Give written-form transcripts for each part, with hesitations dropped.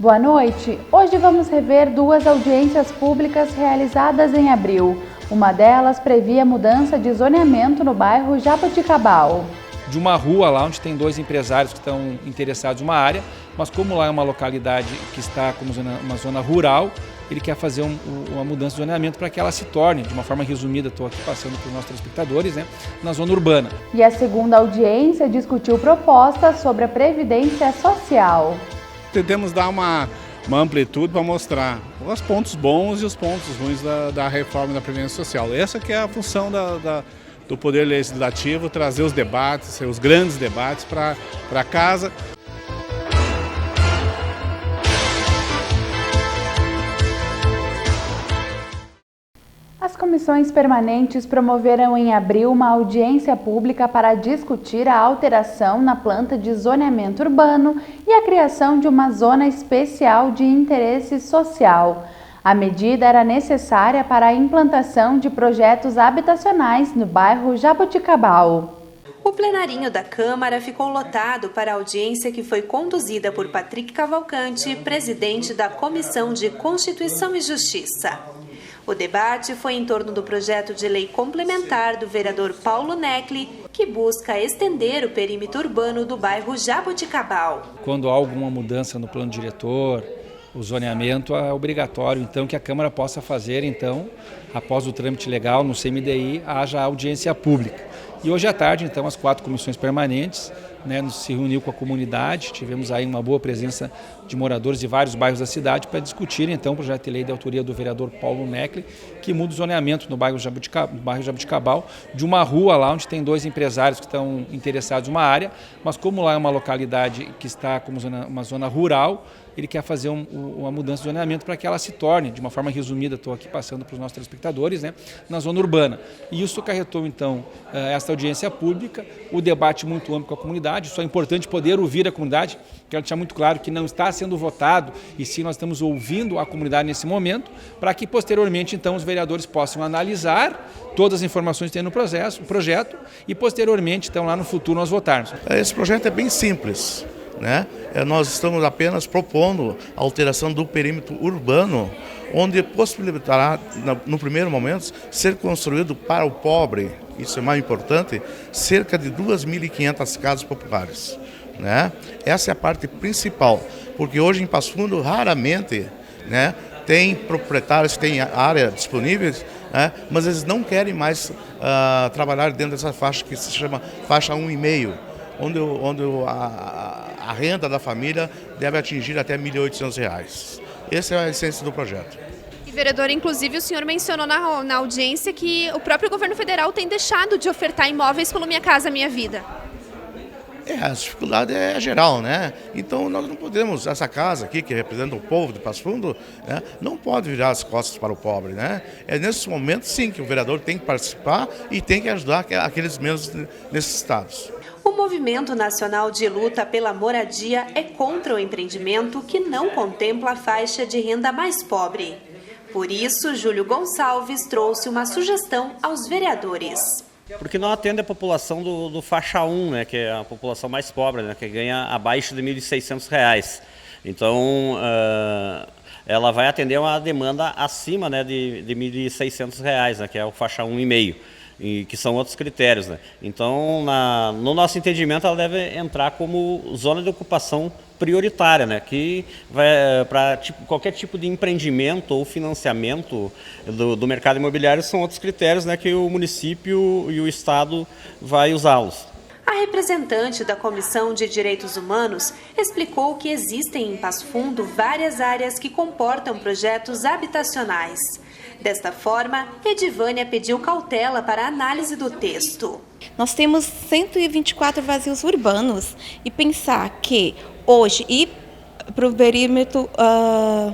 Boa noite! Hoje vamos rever duas audiências públicas realizadas em abril. Uma delas previa mudança de zoneamento no bairro Jaboticabal. De uma rua lá onde tem dois empresários que estão interessados em uma área, mas como lá é uma localidade que está como uma zona rural, ele quer fazer uma mudança de zoneamento para que ela se torne, de uma forma resumida, estou aqui passando para os nossos telespectadores, na zona urbana. E a segunda audiência discutiu propostas sobre a Previdência Social. Tentamos dar uma amplitude para mostrar os pontos bons e os pontos ruins da reforma da Previdência Social. Essa que é a função do Poder Legislativo, trazer os debates, os grandes debates para casa. As comissões permanentes promoveram em abril uma audiência pública para discutir a alteração na planta de zoneamento urbano e a criação de uma zona especial de interesse social. A medida era necessária para a implantação de projetos habitacionais no bairro Jaboticabal. O plenarinho da Câmara ficou lotado para a audiência que foi conduzida por Patrick Cavalcante, presidente da Comissão de Constituição e Justiça. O debate foi em torno do projeto de lei complementar do vereador Paulo Necli, que busca estender o perímetro urbano do bairro Jaboticabal. Quando há alguma mudança no plano diretor, o zoneamento é obrigatório, então, que a Câmara possa fazer, então, após o trâmite legal no CMDI, haja audiência pública. E hoje à tarde, então, as 4 comissões permanentes, se reuniu com a comunidade, tivemos aí uma boa presença de moradores de vários bairros da cidade para discutir, então, o projeto de lei de autoria do vereador Paulo Necli, que muda o zoneamento no bairro Jaboticabal, de uma rua lá onde tem dois empresários que estão interessados em uma área, mas como lá é uma localidade que está como uma zona rural, ele quer fazer uma mudança de zoneamento para que ela se torne, de uma forma resumida, estou aqui passando para os nossos telespectadores, na zona urbana. E isso acarretou, então, esta audiência pública, o debate muito amplo com a comunidade. Isso é importante poder ouvir a comunidade, quero deixar muito claro que não está sendo votado, e sim nós estamos ouvindo a comunidade nesse momento, para que posteriormente, então, os vereadores possam analisar todas as informações que tem no projeto e posteriormente, então, lá no futuro, nós votarmos. Esse projeto é bem simples. Nós estamos apenas propondo a alteração do perímetro urbano, onde possibilitará, no primeiro momento, ser construído para o pobre, isso é mais importante, cerca de 2.500 casas populares. Essa é a parte principal, porque hoje em Passo Fundo, raramente, tem proprietários que têm área disponível, mas eles não querem mais trabalhar dentro dessa faixa que se chama faixa 1,5, onde a renda da família deve atingir até R$ 1.800. Essa é a essência do projeto. E, vereador, inclusive o senhor mencionou na audiência que o próprio governo federal tem deixado de ofertar imóveis pelo Minha Casa Minha Vida. A dificuldade é geral, Então nós não podemos, essa casa aqui que representa o povo de Passo Fundo, não pode virar as costas para o pobre, É nesse momento sim que o vereador tem que participar e tem que ajudar aqueles menos necessitados. O Movimento Nacional de Luta pela Moradia é contra o empreendimento que não contempla a faixa de renda mais pobre. Por isso, Júlio Gonçalves trouxe uma sugestão aos vereadores. Porque não atende a população do faixa 1, que é a população mais pobre, que ganha abaixo de R$ 1.600. Então, ela vai atender uma demanda acima de R$ 1.600, que é o faixa 1,5. E que são outros critérios. Então, no nosso entendimento, ela deve entrar como zona de ocupação prioritária, que vai para qualquer tipo de empreendimento ou financiamento do mercado imobiliário, são outros critérios que o município e o Estado vai usá-los. A representante da Comissão de Direitos Humanos explicou que existem em Passo Fundo várias áreas que comportam projetos habitacionais. Desta forma, Edivânia pediu cautela para a análise do texto. Nós temos 124 vazios urbanos e pensar que hoje ir para o perímetro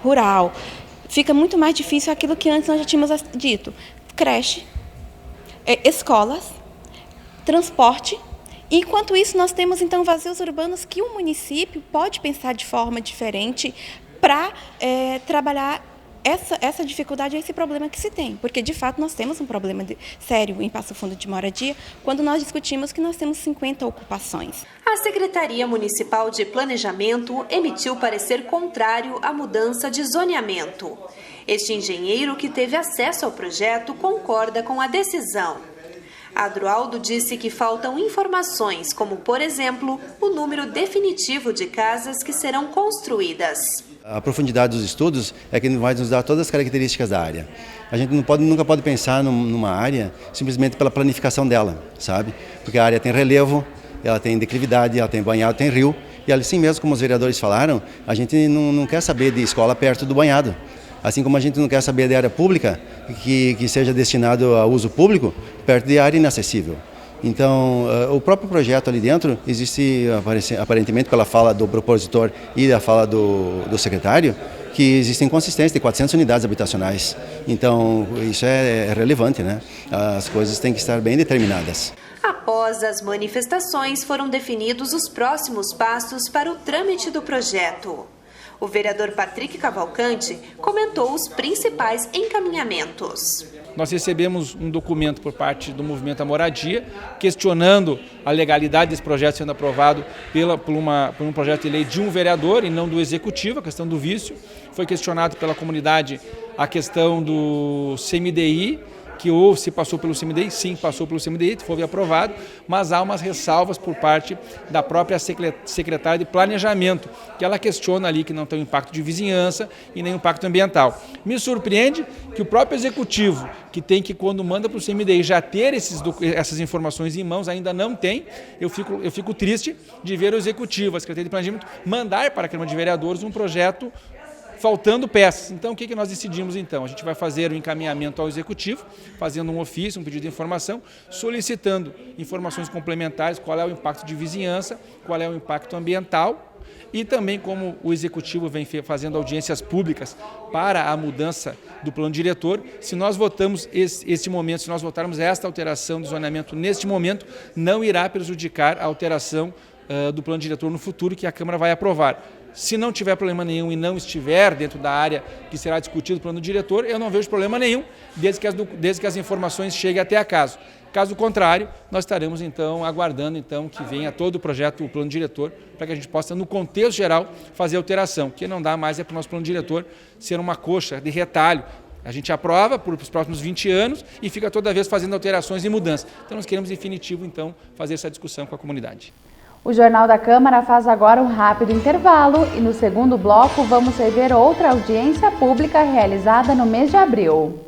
rural fica muito mais difícil aquilo que antes nós já tínhamos dito. Creche, escolas, transporte. Enquanto isso, nós temos então vazios urbanos que o município pode pensar de forma diferente para trabalhar essa dificuldade é esse problema que se tem, porque de fato nós temos um problema sério em Passo Fundo de moradia, quando nós discutimos que nós temos 50 ocupações. A Secretaria Municipal de Planejamento emitiu parecer contrário à mudança de zoneamento. Este engenheiro que teve acesso ao projeto concorda com a decisão. Adroaldo disse que faltam informações, como, por exemplo, o número definitivo de casas que serão construídas. A profundidade dos estudos é que vai nos dar todas as características da área. A gente nunca pode pensar numa área simplesmente pela planificação dela, sabe? Porque a área tem relevo, ela tem declividade, ela tem banhado, tem rio. E assim mesmo, como os vereadores falaram, a gente não quer saber de escola perto do banhado. Assim como a gente não quer saber de área pública que seja destinado a uso público perto de área inacessível. Então, o próprio projeto ali dentro, existe aparentemente pela fala do propositor e da fala do secretário, que existem inconsistências de 400 unidades habitacionais. Então, isso é relevante, né? As coisas têm que estar bem determinadas. Após as manifestações, foram definidos os próximos passos para o trâmite do projeto. O vereador Patrick Cavalcante comentou os principais encaminhamentos. Nós recebemos um documento por parte do Movimento à Moradia, questionando a legalidade desse projeto sendo aprovado por um projeto de lei de um vereador e não do executivo, a questão do vício. Foi questionado pela comunidade a questão do CMDI, que ou se passou pelo CMDI, sim, passou pelo CMDI, foi aprovado, mas há umas ressalvas por parte da própria secretária de Planejamento, que ela questiona ali que não tem um impacto de vizinhança e nem um impacto ambiental. Me surpreende que o próprio Executivo, que tem que, quando manda para o CMDI, já ter essas informações em mãos, ainda não tem. Eu fico triste de ver o Executivo, a Secretaria de Planejamento, mandar para a Câmara de Vereadores um projeto faltando peças. Então, o que nós decidimos então? A gente vai fazer o encaminhamento ao Executivo, fazendo um ofício, um pedido de informação, solicitando informações complementares, qual é o impacto de vizinhança, qual é o impacto ambiental e também como o Executivo vem fazendo audiências públicas para a mudança do plano diretor. Se nós votamos este momento, se nós votarmos esta alteração do zoneamento neste momento, não irá prejudicar a alteração do plano diretor no futuro que a Câmara vai aprovar. Se não tiver problema nenhum e não estiver dentro da área que será discutido o plano diretor, eu não vejo problema nenhum, desde que as informações cheguem até a casa. Caso contrário, nós estaremos então aguardando então que venha todo o projeto, o plano diretor, para que a gente possa, no contexto geral, fazer alteração. O que não dá mais é para o nosso plano diretor ser uma coxa de retalho. A gente aprova por os próximos 20 anos e fica toda vez fazendo alterações e mudanças. Então nós queremos, em definitivo, então, fazer essa discussão com a comunidade. O Jornal da Câmara faz agora um rápido intervalo e no segundo bloco vamos rever outra audiência pública realizada no mês de abril.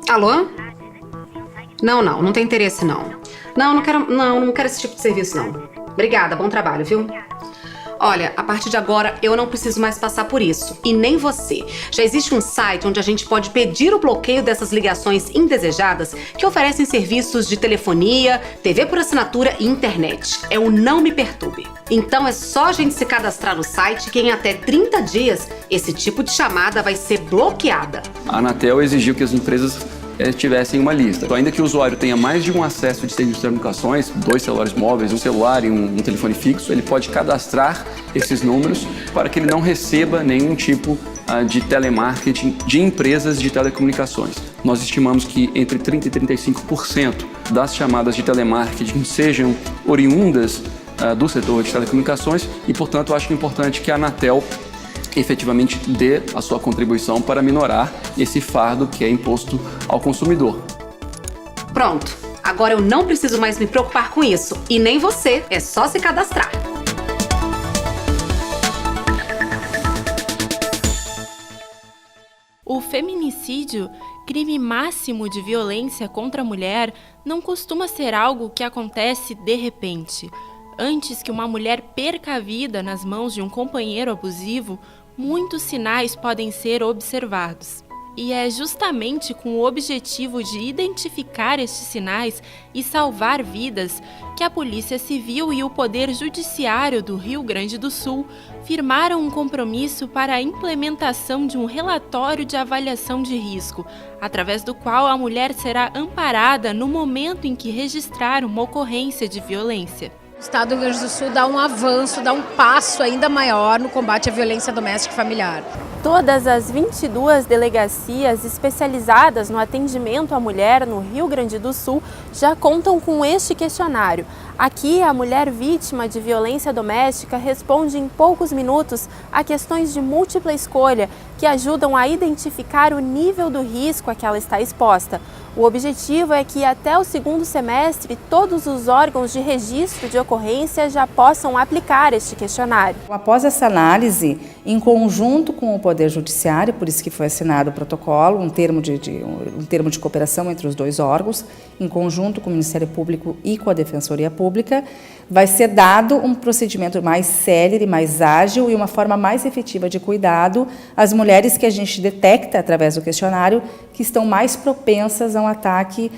Alô? Não tem interesse não. Não quero esse tipo de serviço não. Obrigada, bom trabalho, viu? Olha, a partir de agora eu não preciso mais passar por isso. E nem você. Já existe um site onde a gente pode pedir o bloqueio dessas ligações indesejadas que oferecem serviços de telefonia, TV por assinatura e internet. É o Não Me Perturbe. Então é só a gente se cadastrar no site que em até 30 dias esse tipo de chamada vai ser bloqueada. A Anatel exigiu que as empresas tivessem uma lista. Então, ainda que o usuário tenha mais de um acesso de serviços de telecomunicações, 2 celulares móveis, um celular e um telefone fixo, ele pode cadastrar esses números para que ele não receba nenhum tipo de telemarketing de empresas de telecomunicações. Nós estimamos que entre 30% e 35% das chamadas de telemarketing sejam oriundas do setor de telecomunicações e, portanto, acho importante que a Anatel efetivamente dê a sua contribuição para minorar esse fardo que é imposto ao consumidor. Pronto, agora eu não preciso mais me preocupar com isso. E nem você, é só se cadastrar. O feminicídio, crime máximo de violência contra a mulher, não costuma ser algo que acontece de repente. Antes que uma mulher perca a vida nas mãos de um companheiro abusivo, muitos sinais podem ser observados. E é justamente com o objetivo de identificar estes sinais e salvar vidas que a Polícia Civil e o Poder Judiciário do Rio Grande do Sul firmaram um compromisso para a implementação de um relatório de avaliação de risco, através do qual a mulher será amparada no momento em que registrar uma ocorrência de violência. O Estado do Rio Grande do Sul dá um avanço, dá um passo ainda maior no combate à violência doméstica e familiar. Todas as 22 delegacias especializadas no atendimento à mulher no Rio Grande do Sul já contam com este questionário. Aqui, a mulher vítima de violência doméstica responde em poucos minutos a questões de múltipla escolha que ajudam a identificar o nível do risco a que ela está exposta. O objetivo é que até o segundo semestre todos os órgãos de registro de ocorrência já possam aplicar este questionário. Após essa análise, em conjunto com o Poder Judiciário, por isso que foi assinado o protocolo, um termo de cooperação entre os dois órgãos, em conjunto com o Ministério Público e com a Defensoria Pública, vai ser dado um procedimento mais célere, mais ágil e uma forma mais efetiva de cuidado às mulheres que a gente detecta através do questionário que estão mais propensas a um ataque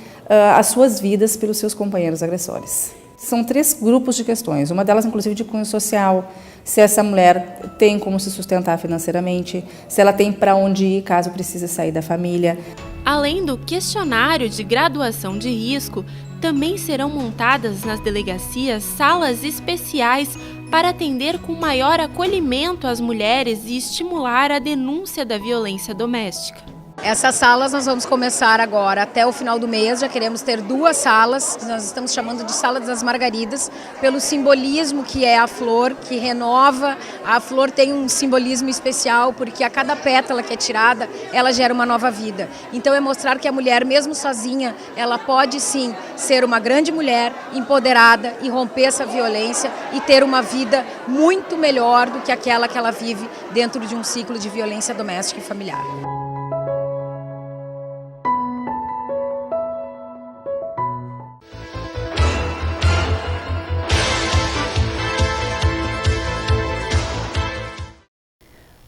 às suas vidas pelos seus companheiros agressores. São 3 grupos de questões, uma delas inclusive de cunho social, se essa mulher tem como se sustentar financeiramente, se ela tem para onde ir caso precise sair da família. Além do questionário de graduação de risco, também serão montadas nas delegacias salas especiais para atender com maior acolhimento às mulheres e estimular a denúncia da violência doméstica. Essas salas nós vamos começar agora até o final do mês, já queremos ter 2 salas, nós estamos chamando de Sala das Margaridas, pelo simbolismo que é a flor, que renova. A flor tem um simbolismo especial porque a cada pétala que é tirada, ela gera uma nova vida. Então é mostrar que a mulher, mesmo sozinha, ela pode sim ser uma grande mulher, empoderada e romper essa violência e ter uma vida muito melhor do que aquela que ela vive dentro de um ciclo de violência doméstica e familiar.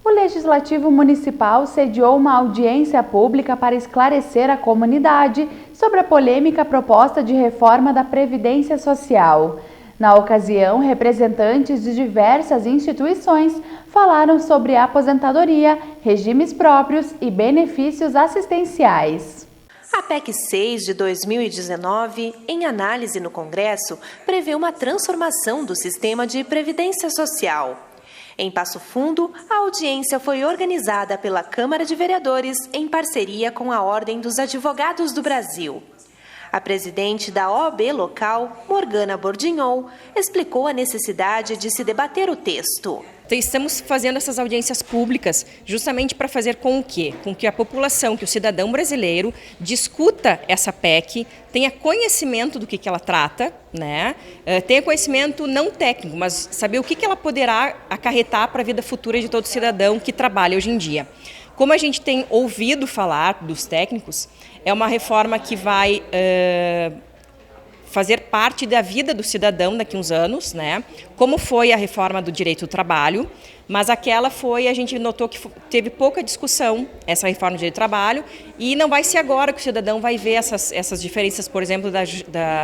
O Legislativo Municipal sediou uma audiência pública para esclarecer a comunidade sobre a polêmica proposta de reforma da Previdência Social. Na ocasião, representantes de diversas instituições falaram sobre aposentadoria, regimes próprios e benefícios assistenciais. A PEC 6 de 2019, em análise no Congresso, prevê uma transformação do sistema de previdência social. Em Passo Fundo, a audiência foi organizada pela Câmara de Vereadores em parceria com a Ordem dos Advogados do Brasil. A presidente da OAB local, Morgana Bordignon, explicou a necessidade de se debater o texto. Estamos fazendo essas audiências públicas justamente para fazer com o quê? Com que a população, que o cidadão brasileiro discuta essa PEC, tenha conhecimento do que ela trata, né? Tenha conhecimento não técnico, mas saber o que ela poderá acarretar para a vida futura de todo cidadão que trabalha hoje em dia. Como a gente tem ouvido falar dos técnicos, é uma reforma que vai fazer parte da vida do cidadão daqui a uns anos, né? Como foi a reforma do direito do trabalho, mas aquela a gente notou que teve pouca discussão, essa reforma do direito do trabalho, e não vai ser agora que o cidadão vai ver essas diferenças, por exemplo,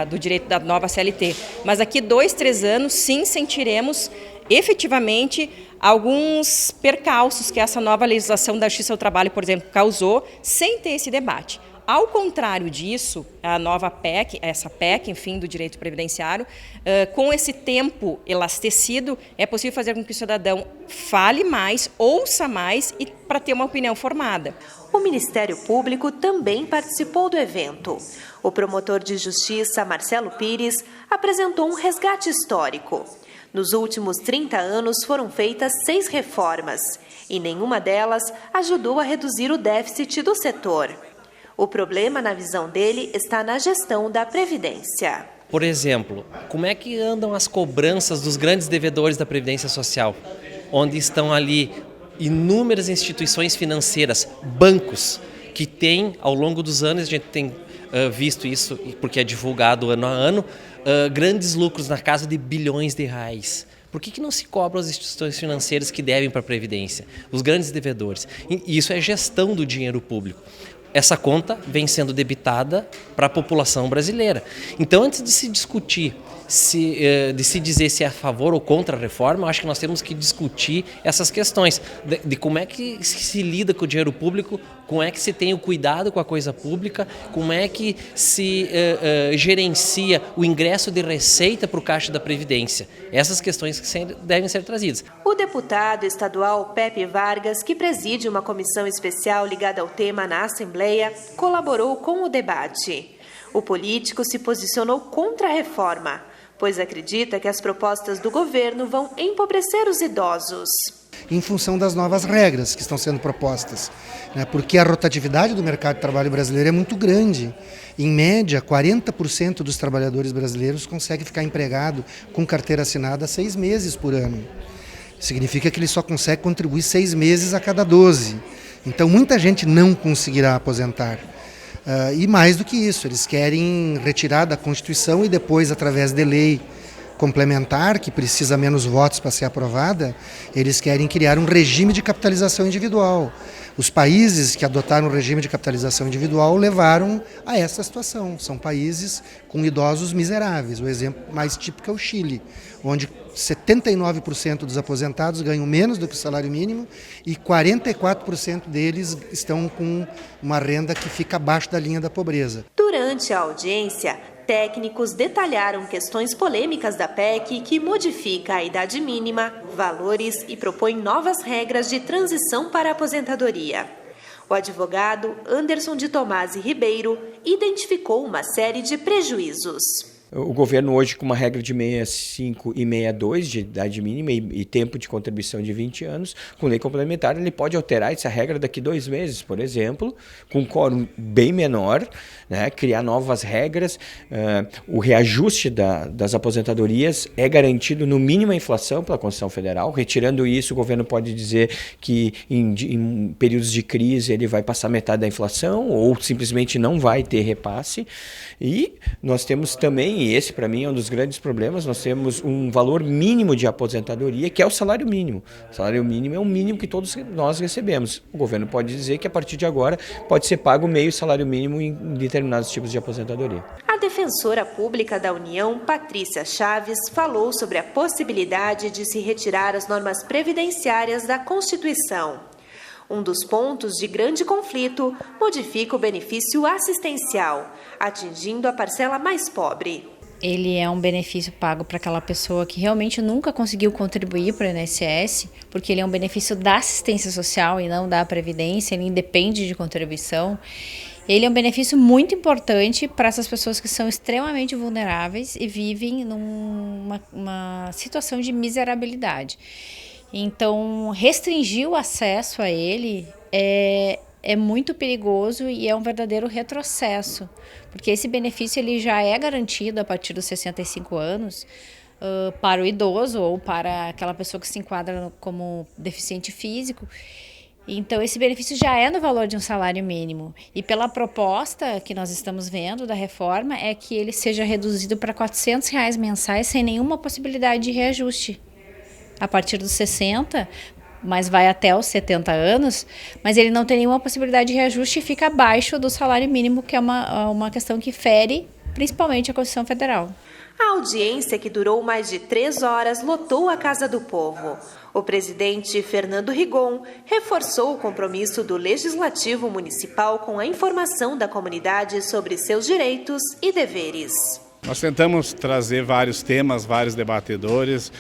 do direito da nova CLT. Mas daqui 2, 3 anos, sim, sentiremos efetivamente alguns percalços que essa nova legislação da Justiça do Trabalho, por exemplo, causou, sem ter esse debate. Ao contrário disso, a nova PEC, essa PEC, enfim, do direito previdenciário, com esse tempo elastecido, é possível fazer com que o cidadão fale mais, ouça mais e para ter uma opinião formada. O Ministério Público também participou do evento. O promotor de justiça, Marcelo Pires, apresentou um resgate histórico. Nos últimos 30 anos foram feitas 6 reformas e nenhuma delas ajudou a reduzir o déficit do setor. O problema, na visão dele, está na gestão da Previdência. Por exemplo, como é que andam as cobranças dos grandes devedores da Previdência Social, onde estão ali inúmeras instituições financeiras, bancos, que têm, ao longo dos anos, a gente tem visto isso, porque é divulgado ano a ano, grandes lucros na casa de bilhões de reais. Por que não se cobram as instituições financeiras que devem para a Previdência, os grandes devedores? E isso é gestão do dinheiro público. Essa conta vem sendo debitada para a população brasileira. Então, antes de se discutir, de se dizer se é a favor ou contra a reforma, eu acho que nós temos que discutir essas questões de como é que se lida com o dinheiro público, como é que se tem o cuidado com a coisa pública, como é que se gerencia o ingresso de receita para o Caixa da Previdência. Essas questões que devem ser trazidas. O deputado estadual Pepe Vargas, que preside uma comissão especial ligada ao tema na Assembleia, colaborou com o debate. O político se posicionou contra a reforma, pois acredita que as propostas do governo vão empobrecer os idosos. Em função das novas regras que estão sendo propostas, né? Porque a rotatividade do mercado de trabalho brasileiro é muito grande. Em média, 40% dos trabalhadores brasileiros conseguem ficar empregado com carteira assinada 6 meses por ano. Significa que ele só consegue contribuir 6 meses a cada 12. Então, muita gente não conseguirá aposentar. E mais do que isso, eles querem retirar da Constituição e depois, através de lei complementar, que precisa menos votos para ser aprovada, eles querem criar um regime de capitalização individual. Os países que adotaram o regime de capitalização individual levaram a essa situação. São países com idosos miseráveis. O exemplo mais típico é o Chile, onde 79% dos aposentados ganham menos do que o salário mínimo e 44% deles estão com uma renda que fica abaixo da linha da pobreza. Durante a audiência, técnicos detalharam questões polêmicas da PEC que modifica a idade mínima, valores e propõe novas regras de transição para a aposentadoria. O advogado Anderson de Tomasi Ribeiro identificou uma série de prejuízos. O governo hoje, com uma regra de 65 e 62 de idade mínima e tempo de contribuição de 20 anos, com lei complementar, ele pode alterar essa regra daqui 2 meses, por exemplo, com um quórum bem menor, né, criar novas regras. O reajuste das aposentadorias é garantido no mínimo a inflação pela Constituição Federal. Retirando isso, o governo pode dizer que em períodos de crise ele vai passar metade da inflação ou simplesmente não vai ter repasse. E nós temos também, e esse para mim é um dos grandes problemas, nós temos um valor mínimo de aposentadoria, que é o salário mínimo. O salário mínimo é o mínimo que todos nós recebemos. O governo pode dizer que a partir de agora pode ser pago meio salário mínimo em determinados tipos de aposentadoria. A defensora pública da União, Patrícia Chaves, falou sobre a possibilidade de se retirar as normas previdenciárias da Constituição. Um dos pontos de grande conflito modifica o benefício assistencial, atingindo a parcela mais pobre. Ele é um benefício pago para aquela pessoa que realmente nunca conseguiu contribuir para o INSS, porque ele é um benefício da assistência social e não da previdência, ele independe de contribuição. Ele é um benefício muito importante para essas pessoas que são extremamente vulneráveis e vivem numa situação de miserabilidade. Então, restringir o acesso a ele é muito perigoso e é um verdadeiro retrocesso, porque esse benefício ele já é garantido a partir dos 65 anos para o idoso ou para aquela pessoa que se enquadra como deficiente físico. Então, esse benefício já é no valor de um salário mínimo. E pela proposta que nós estamos vendo da reforma é que ele seja reduzido para R$ 400 mensais sem nenhuma possibilidade de reajuste. A partir dos 60, mas vai até os 70 anos, mas ele não tem nenhuma possibilidade de reajuste e fica abaixo do salário mínimo, que é uma questão que fere principalmente a Constituição Federal. A audiência, que durou mais de 3 horas, lotou a Casa do Povo. O presidente Fernando Rigon reforçou o compromisso do Legislativo Municipal com a informação da comunidade sobre seus direitos e deveres. Nós tentamos trazer vários temas, vários debatedores,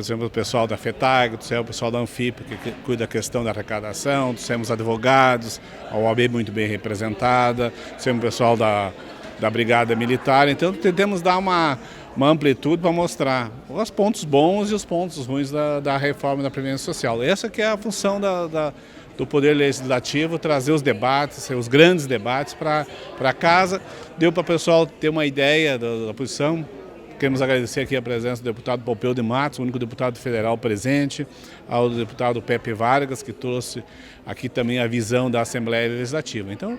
temos o pessoal da FETAG, o pessoal da Anfip, que cuida da questão da arrecadação, temos advogados, a OAB muito bem representada, temos o pessoal da Brigada Militar, então tentamos dar uma amplitude para mostrar os pontos bons e os pontos ruins da reforma da Previdência Social. Essa que é a função do Poder Legislativo, trazer os debates, os grandes debates para casa. Deu para o pessoal ter uma ideia da posição. Queremos agradecer aqui a presença do deputado Pompeu de Matos, o único deputado federal presente, ao deputado Pepe Vargas, que trouxe aqui também a visão da Assembleia Legislativa. Então,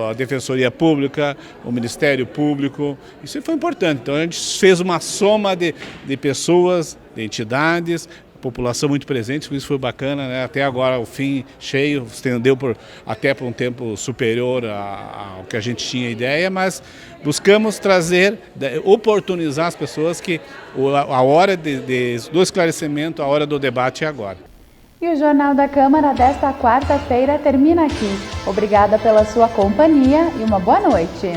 a Defensoria Pública, o Ministério Público, isso foi importante. Então, a gente fez uma soma de pessoas, de entidades, população muito presente, isso foi bacana, né? Até agora o fim cheio, estendeu até por um tempo superior ao que a gente tinha ideia, mas buscamos trazer, oportunizar as pessoas que a hora do esclarecimento, a hora do debate é agora. E o Jornal da Câmara desta quarta-feira termina aqui. Obrigada pela sua companhia e uma boa noite.